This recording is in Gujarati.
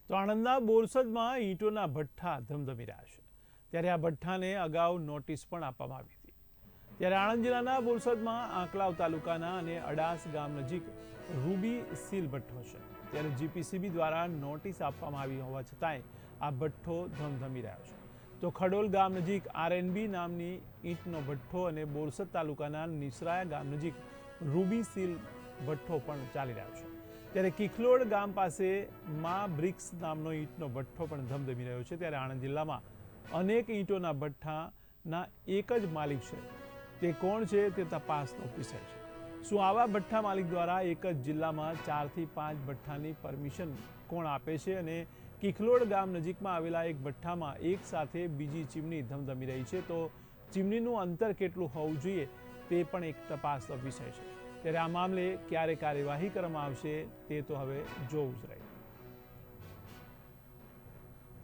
તો આણંદના બોરસદમાં ઈંટોના ભઠ્ઠા ધમધમી રહ્યા છે ત્યારે આ ભઠ્ઠાને અગાઉ નોટિસ પણ આપવામાં આવી હતી। ત્યારે આણંદ જિલ્લાના બોરસદમાં આંકલાવ તાલુકાના અને અડાસ ગામ નજીક રૂબી સીલ ભઠ્ઠો છે। ત્યારે જીપીસીબી દ્વારા નોટિસ આપવામાં આવી હોવા છતાંય આ ભઠ્ઠો ધમધમી રહ્યો છે। તો ખડોલ ગામ નજીક આરએનબી નામની ઈંટનો ભઠ્ઠો અને બોરસદ તાલુકાના નિસરાયા ગામ નજીક રૂબી સીલ ભઠ્ઠો પણ ચાલી રહ્યો છે। ત્યારે કિખલોડ ગામ પાસે માં બ્રિક્સ નામનો ઈંટનો ભઠ્ઠો પણ ધમધમી રહ્યો છે। ત્યારે આણંદ જિલ્લામાં અનેક ઈંટોના ભઠ્ઠાના એક જ માલિક છે, તે કોણ છે તે તપાસનો વિષય છે। શું આવા ભઠ્ઠા માલિક દ્વારા એક જ જિલ્લામાં 4 થી 5 ભઠ્ઠાની પરમિશન કોણ આપે છે અને કિખલોડ ગામ નજીકમાં આવેલા એક ભઠ્ઠામાં એક સાથે બીજી ચીમની ધમધમી રહી છે, તો ચીમનીનું અંતર કેટલું હોવું જોઈએ તે પણ એક તપાસનો વિષય છે। ત્યારે આ મામલે ક્યારે કાર્યવાહી કરવામાં આવશે તે તો હવે જોવું જ રહ્યું।